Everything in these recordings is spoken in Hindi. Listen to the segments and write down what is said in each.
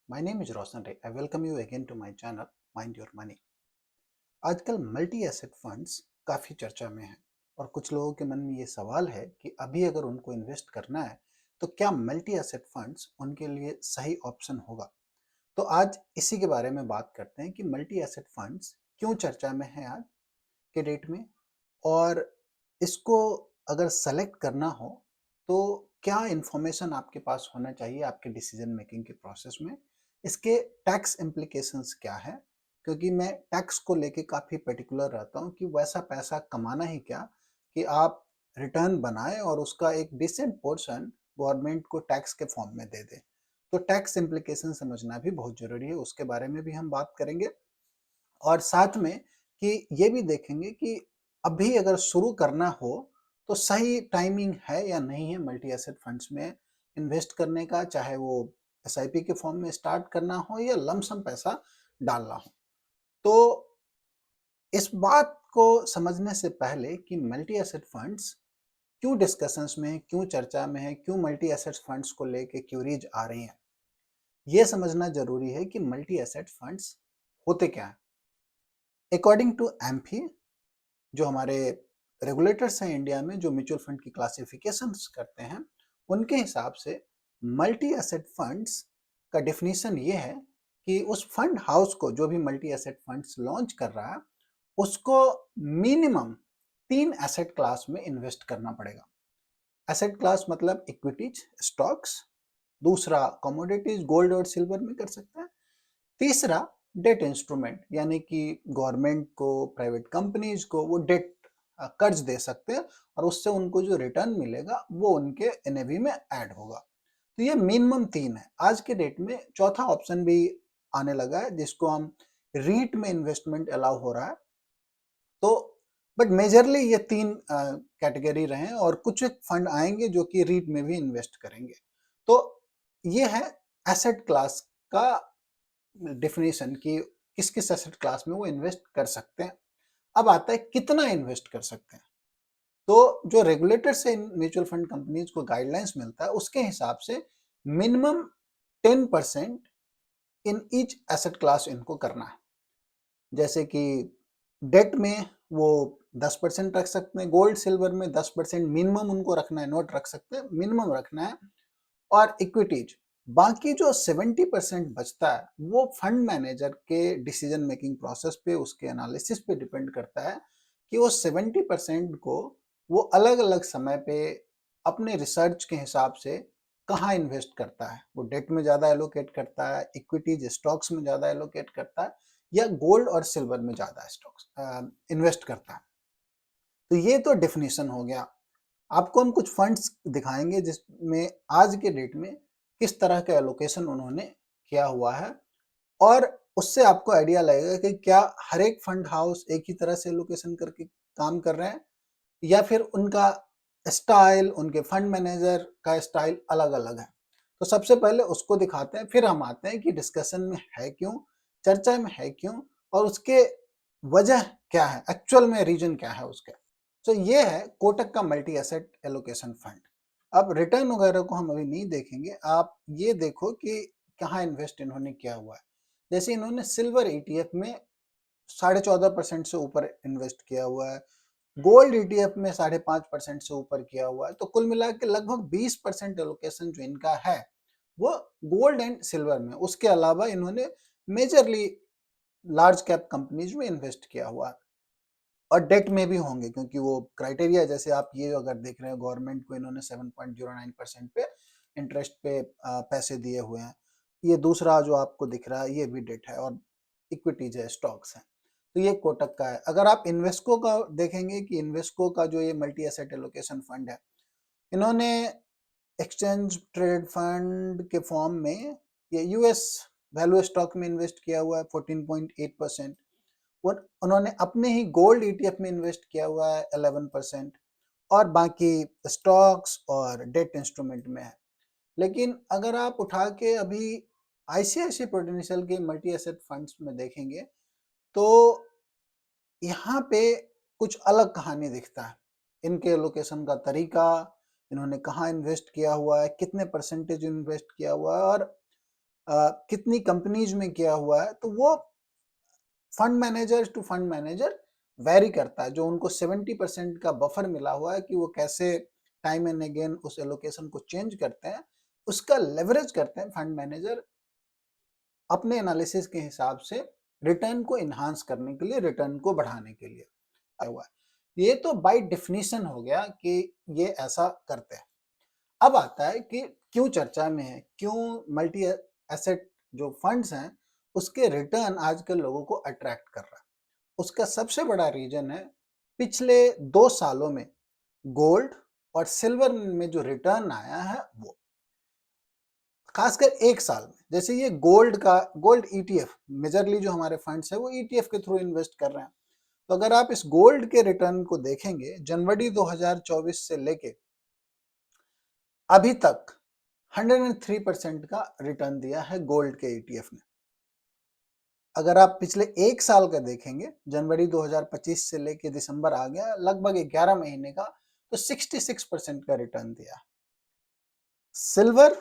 My name is Roshan Ray. I welcome you again to my channel Mind Your Money. आजकल मल्टी एसेट फंड्स काफ़ी चर्चा में हैं और कुछ लोगों के मन में ये सवाल है कि अभी अगर उनको इन्वेस्ट करना है तो क्या मल्टी एसेट फंड्स उनके लिए सही ऑप्शन होगा। तो आज इसी के बारे में बात करते हैं कि मल्टी एसेट फंड्स क्यों चर्चा में है आज के डेट में, और इसको अगर सेलेक्ट करना हो तो क्या इंफॉर्मेशन आपके पास होना चाहिए आपके डिसीजन मेकिंग के प्रोसेस में। इसके टैक्स इम्प्लीकेशंस क्या है, क्योंकि मैं टैक्स को लेके काफ़ी पर्टिकुलर रहता हूँ कि वैसा पैसा कमाना ही क्या कि आप रिटर्न बनाएं और उसका एक डिसेंट पोर्शन गवर्नमेंट को टैक्स के फॉर्म में दे दें। तो टैक्स इम्प्लीकेशन समझना भी बहुत ज़रूरी है, उसके बारे में भी हम बात करेंगे। और साथ में कि ये भी देखेंगे कि अभी अगर शुरू करना हो तो सही टाइमिंग है या नहीं है मल्टी एसेट फंड्स में इन्वेस्ट करने का, चाहे वो एसआईपी के फॉर्म में स्टार्ट करना हो या लमसम पैसा डालना हो। तो इस बात को समझने से पहले कि मल्टी एसेट फंड्स क्यों डिस्कशंस में है, क्यों चर्चा में है, क्यों मल्टी एसेट फंड्स को लेके क्यूरीज आ रही हैं, ये समझना जरूरी है कि मल्टी एसेट फंड्स होते क्या हैं। अकॉर्डिंग टू एम्फी, जो हमारे रेगुलेटर्स हैं इंडिया में जो म्यूचुअल फंड की क्लासिफिकेशंस करते हैं, उनके हिसाब से मल्टी एसेट फंड्स का डेफिनेशन ये है कि उस फंड हाउस को, जो भी मल्टी एसेट फंड्स लॉन्च कर रहा है, उसको मिनिमम 3 एसेट क्लास में इन्वेस्ट करना पड़ेगा। एसेट क्लास मतलब इक्विटीज, स्टॉक्स, दूसरा कमोडिटीज गोल्ड और सिल्वर में कर सकते हैं, तीसरा डेट इंस्ट्रूमेंट यानी कि गवर्नमेंट को, प्राइवेट कंपनीज को वो डेट कर्ज दे सकते हैं और उससे उनको जो रिटर्न मिलेगा वो उनके एनएवी में ऐड होगा। तो ये मिनिमम 3 है। आज के डेट में चौथा ऑप्शन भी आने लगा है जिसको हम रीट में इन्वेस्टमेंट अलाउ हो रहा है। तो बट मेजरली ये 3 कैटेगरी रहे और कुछ एक फंड आएंगे जो कि रीट में भी इन्वेस्ट करेंगे। तो ये है एसेट क्लास का डेफिनेशन कि किस किस एसेट क्लास में वो इन्वेस्ट कर सकते हैं। अब आता है कितना इन्वेस्ट कर सकते हैं। तो जो रेगुलेटर से म्यूचुअल फंड कंपनीज को गाइडलाइंस मिलता है उसके हिसाब से minimum 10% in each asset class इनको करना है। जैसे कि डेट में वो 10% रख सकते हैं, गोल्ड सिल्वर में 10% मिनिमम उनको रखना है, नोट रख सकते हैं, मिनिमम रखना है। और इक्विटीज बाकी जो 70% बचता है वो फंड मैनेजर के डिसीजन मेकिंग प्रोसेस पे, उसके एनालिसिस पे डिपेंड करता है कि वो 70% को वो अलग अलग समय पे अपने रिसर्च के हिसाब से कहाँ इन्वेस्ट करता है। वो डेट में ज़्यादा एलोकेट करता है, इक्विटीज स्टॉक्स में ज़्यादा एलोकेट करता है, या गोल्ड और सिल्वर में ज़्यादा स्टॉक्स इन्वेस्ट करता है। तो ये तो डेफिनेशन हो गया। आपको हम कुछ फंड्स दिखाएंगे जिसमें आज के डेट में किस तरह का एलोकेशन उन्होंने किया हुआ है, और उससे आपको आइडिया लगेगा कि क्या हर एक फंड हाउस एक ही तरह से एलोकेशन करके काम कर रहे हैं या फिर उनका स्टाइल, उनके फंड मैनेजर का स्टाइल अलग अलग है। तो सबसे पहले उसको दिखाते हैं, फिर हम आते हैं कि डिस्कशन में है क्यों, चर्चा में है क्यों, और उसके वजह क्या है, एक्चुअल में रीजन क्या है उसके। तो ये है कोटक का मल्टी एसेट एलोकेशन फंड। अब रिटर्न वगैरह को हम अभी नहीं देखेंगे, आप ये देखो कि कहाँ इन्वेस्ट इन्होंने किया हुआ है। जैसे इन्होंने सिल्वर ईटीएफ में 14.5% से ऊपर इन्वेस्ट किया हुआ है, गोल्ड ईटीएफ में 5.5% से ऊपर किया हुआ है। तो कुल मिला के लगभग 20% एलोकेशन जो इनका है वो गोल्ड एंड सिल्वर में। उसके अलावा इन्होंने मेजरली लार्ज कैप कंपनीज में इन्वेस्ट किया हुआ है, और डेट में भी होंगे क्योंकि वो क्राइटेरिया, जैसे आप ये अगर देख रहे हैं गवर्नमेंट को इन्होंने 7.09% पे इंटरेस्ट पे पैसे दिए हुए हैं। ये दूसरा जो आपको दिख रहा है ये भी डेट है, और इक्विटीज है, स्टॉक्स हैं। तो ये कोटक का है। अगर आप इन्वेस्को का देखेंगे कि इन्वेस्को का जो ये मल्टी एसेट एलोकेशन फंड है, इन्होंने एक्सचेंज ट्रेड फंड के फॉर्म में ये यूएस वैल्यू स्टॉक में इन्वेस्ट किया हुआ है 14.8%। उन्होंने अपने ही गोल्ड ईटीएफ में इन्वेस्ट किया हुआ है 11%, और बाकी स्टॉक्स और डेट इंस्ट्रूमेंट में है। लेकिन अगर आप उठा के अभी आईसीआईसीआई प्रूडेंशियल के मल्टी एसेट फंड्स में देखेंगे तो यहाँ पे कुछ अलग कहानी दिखता है। इनके एलोकेशन का तरीका, इन्होंने कहाँ इन्वेस्ट किया हुआ है, कितने परसेंटेज इन्वेस्ट किया हुआ है, और कितनी कंपनीज में किया हुआ है, तो वो fund manager to fund manager vary करता है। जो उनको 70% का बफर मिला हुआ है कि वो कैसे टाइम एंड अगेन उस एलोकेशन को चेंज करते हैं, उसका लेवरेज करते हैं फंड मैनेजर अपने एनालिसिस के हिसाब से रिटर्न को इन्हांस करने के लिए, रिटर्न को बढ़ाने के लिए हुआ है। ये तो बाय डेफिनेशन हो गया कि ये ऐसा करते हैं। अब आता है कि क्यों चर्चा में है, क्यों मल्टी एसेट जो फंड्स हैं उसके रिटर्न आजकल लोगों को अट्रैक्ट कर रहा है। उसका सबसे बड़ा रीजन है पिछले 2 सालों में गोल्ड और सिल्वर में जो रिटर्न आया है वो, खासकर 1 साल में। जैसे ये गोल्ड ईटीएफ, मेजरली जो हमारे फंड्स है वो ईटीएफ के थ्रू इन्वेस्ट कर रहे हैं। तो अगर आप इस गोल्ड के रिटर्न को देखेंगे जनवरी 2024 से लेके अभी तक 103% का रिटर्न दिया है गोल्ड के ईटीएफ ने। अगर आप पिछले 1 साल का देखेंगे, जनवरी 2025 से लेके दिसंबर आ गया, लगभग 11 महीने का, तो 66% का रिटर्न दिया। सिल्वर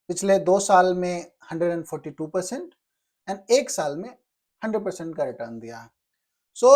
पिछले 2 साल में 142% एंड 1 साल में 100% का रिटर्न दिया है। सो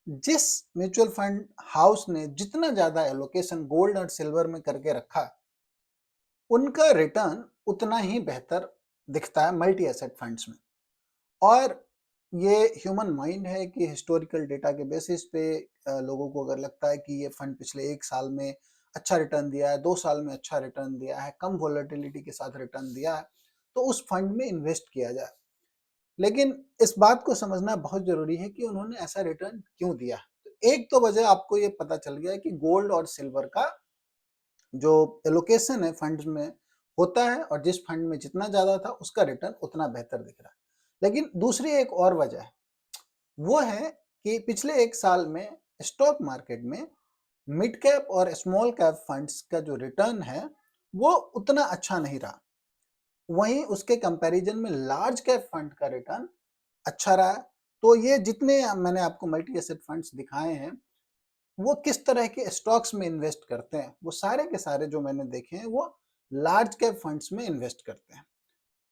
जिस म्यूचुअल फंड हाउस ने जितना ज्यादा एलोकेशन गोल्ड और सिल्वर में करके रखा, उनका रिटर्न उतना ही बेहतर दिखता है मल्टी एसेट फंड्स में। और ये ह्यूमन माइंड है कि हिस्टोरिकल डेटा के बेसिस पे लोगों को अगर लगता है कि ये फंड पिछले 1 साल में अच्छा रिटर्न दिया है, 2 साल में अच्छा रिटर्न दिया है, कम वॉलेटिलिटी के साथ रिटर्न दिया है, तो उस फंड में इन्वेस्ट किया जाए। लेकिन इस बात को समझना बहुत जरूरी है कि उन्होंने ऐसा रिटर्न क्यों दिया। तो एक तो वजह आपको ये पता चल गया कि गोल्ड और सिल्वर का जो एलोकेशन है फंड्स में होता है, और जिस फंड में जितना ज्यादा था उसका रिटर्न उतना बेहतर दिख रहा है। लेकिन दूसरी एक और वजह है, वो है कि पिछले 1 साल में स्टॉक मार्केट में मिड कैप और स्मॉल कैप फंड्स का जो रिटर्न है वो उतना अच्छा नहीं रहा। वहीं उसके कंपैरिजन में लार्ज कैप फंड का रिटर्न अच्छा रहा है। तो ये जितने मैंने आपको मल्टी एसेट फंड्स दिखाए हैं वो किस तरह के स्टॉक्स में इन्वेस्ट करते हैं, वो सारे के सारे जो मैंने देखे हैं वो लार्ज कैप फंड्स में इन्वेस्ट करते हैं,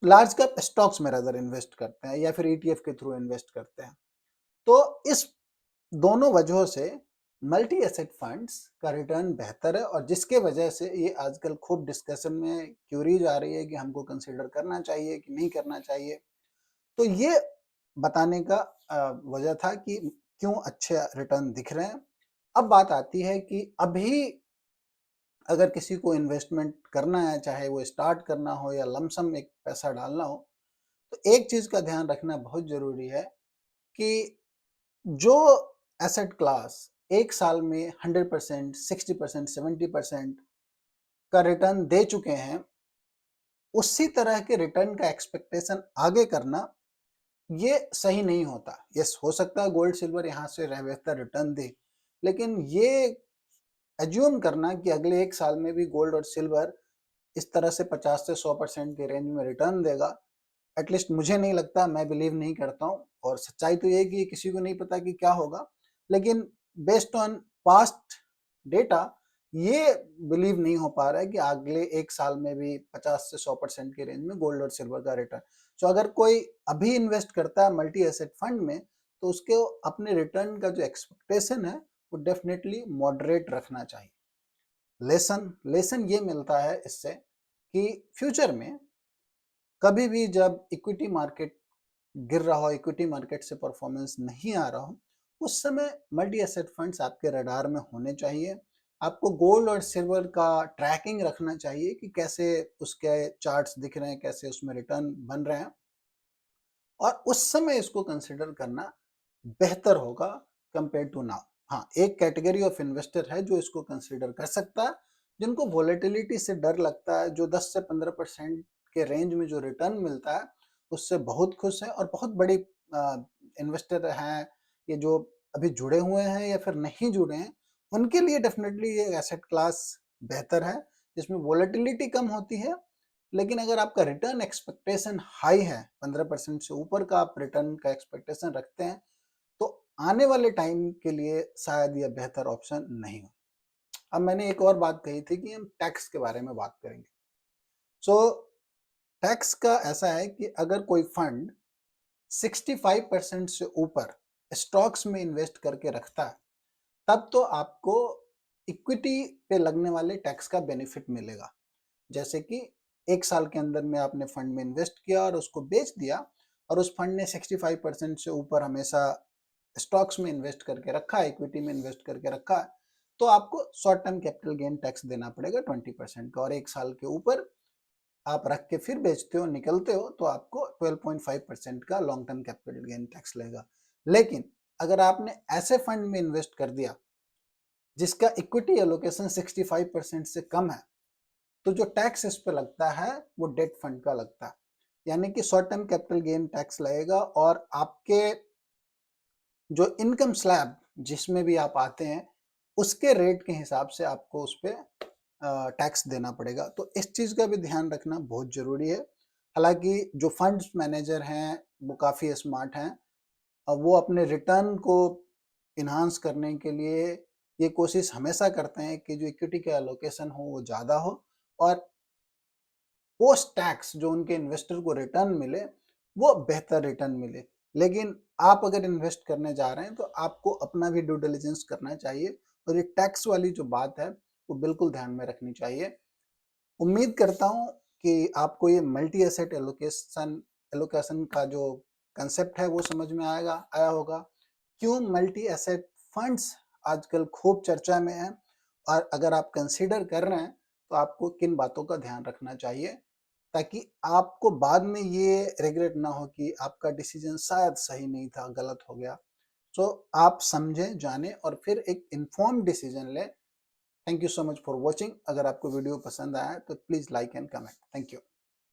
लार्ज कैप स्टॉक्स में रदर इन्वेस्ट करते हैं, या फिर ईटीएफ के थ्रू इन्वेस्ट करते हैं। तो इस दोनों वजहों से मल्टी एसेट फंड्स का रिटर्न बेहतर है, और जिसके वजह से ये आजकल खूब डिस्कशन में क्यूरीज आ रही है कि हमको कंसिडर करना चाहिए कि नहीं करना चाहिए। तो ये बताने का वजह था कि क्यों अच्छे रिटर्न दिख रहे हैं। अब बात आती है कि अभी अगर किसी को इन्वेस्टमेंट करना है, चाहे वो स्टार्ट करना हो या लमसम एक पैसा डालना हो, तो एक चीज का ध्यान रखना बहुत जरूरी है कि जो एसेट क्लास 1 साल में 100%, 60%, 70% का रिटर्न दे चुके हैं, उसी तरह के रिटर्न का एक्सपेक्टेशन आगे करना ये सही नहीं होता। यस, हो सकता है गोल्ड सिल्वर यहाँ से बेहतर रिटर्न दे, लेकिन ये एज्यूम करना कि अगले 1 साल में भी गोल्ड और सिल्वर इस तरह से 50 से 100% के रेंज में रिटर्न देगा, एटलीस्ट मुझे नहीं लगता, मैं बिलीव नहीं करता हूँ। और सच्चाई तो ये कि किसी को नहीं पता कि क्या होगा, लेकिन बेस्ड ऑन पास्ट डेटा ये बिलीव नहीं हो पा रहा है कि अगले 1 साल में भी 50 से 100% के रेंज में गोल्ड और सिल्वर का रिटर्न। सो अगर कोई अभी इन्वेस्ट करता है मल्टी एसेट फंड में, तो उसके अपने रिटर्न का जो एक्सपेक्टेशन है वो डेफिनेटली मॉडरेट रखना चाहिए। लेसन लेसन ये मिलता है इससे कि फ्यूचर में कभी भी जब इक्विटी मार्केट गिर रहा हो, इक्विटी मार्केट से परफॉर्मेंस नहीं आ रहा हो, उस समय मल्टी एसेट फंड्स आपके रडार में होने चाहिए। आपको गोल्ड और सिल्वर का ट्रैकिंग रखना चाहिए कि कैसे उसके चार्ट्स दिख रहे हैं, कैसे उसमें रिटर्न बन रहे हैं, और उस समय इसको कंसिडर करना बेहतर होगा कंपेयर टू नाउ। हाँ, एक कैटेगरी ऑफ इन्वेस्टर है जो इसको कंसिडर कर सकता है, जिनको वॉलेटिलिटी से डर लगता है, जो 10 से 15% के रेंज में जो रिटर्न मिलता है उससे बहुत खुश है, और बहुत बड़ी इन्वेस्टर हैं ये जो अभी जुड़े हुए हैं या फिर नहीं जुड़े हैं, उनके लिए डेफिनेटली ये एसेट क्लास बेहतर है जिसमें वॉलेटिलिटी कम होती है। लेकिन अगर आपका रिटर्न एक्सपेक्टेशन हाई है, 15% से ऊपर का आप रिटर्न का एक्सपेक्टेशन रखते हैं, तो आने वाले टाइम के लिए शायद यह बेहतर ऑप्शन नहीं हो। अब मैंने एक और बात कही थी कि हम टैक्स के बारे में बात करेंगे। सो टैक्स का ऐसा है कि अगर कोई फंड 65% से ऊपर स्टॉक्स में इन्वेस्ट करके रखता है, तब तो आपको इक्विटी पे लगने वाले टैक्स का बेनिफिट मिलेगा। जैसे कि 1 साल के अंदर में आपने फंड में इन्वेस्ट किया और उसको बेच दिया और उस फंड ने 65% से ऊपर हमेशा स्टॉक्स में इन्वेस्ट करके रखा है, इक्विटी में इन्वेस्ट करके रखा है, तो आपको short term capital gain tax देना पड़ेगा 20% का, और 1 साल के ऊपर आप रख के फिर बेचते हो, निकलते हो, तो आपको 12.5% का long term capital gain tax लगेगा। लेकिन अगर आपने ऐसे फंड में इन्वेस्ट कर दिया जिसका इक्विटी एलोकेशन 65% से कम है, तो जो टैक्स इस पे लगता है वो डेट फंड का लगता है, यानी कि short term capital gain tax लगेगा, और आपके जो इनकम स्लैब जिसमें भी आप आते हैं उसके रेट के हिसाब से आपको उस पे टैक्स देना पड़ेगा। तो इस चीज़ का भी ध्यान रखना बहुत ज़रूरी है। हालांकि जो फंड्स मैनेजर हैं वो काफ़ी स्मार्ट हैं, वो अपने रिटर्न को इन्हांस करने के लिए ये कोशिश हमेशा करते हैं कि जो इक्विटी का एलोकेशन हो वो ज़्यादा हो, और पोस्ट टैक्स जो उनके इन्वेस्टर को रिटर्न मिले वो बेहतर रिटर्न मिले। लेकिन आप अगर इन्वेस्ट करने जा रहे हैं तो आपको अपना भी ड्यू डिलिजेंस करना चाहिए, और ये टैक्स वाली जो बात है वो बिल्कुल ध्यान में रखनी चाहिए। उम्मीद करता हूँ कि आपको ये मल्टी एसेट एलोकेशन एलोकेशन का जो कंसेप्ट है वो समझ में आया होगा। क्यों मल्टी एसेट फंड्स आजकल खूब चर्चा में है, और अगर आप कंसीडर कर रहे हैं तो आपको किन बातों का ध्यान रखना चाहिए, ताकि आपको बाद में ये रिग्रेट ना हो कि आपका डिसीजन शायद सही नहीं था, गलत हो गया। सो आप समझें, जानें और फिर एक इन्फॉर्म्ड डिसीजन लें। Thank you so much for watching. अगर आपको वीडियो पसंद आया है तो please like and comment. Thank you.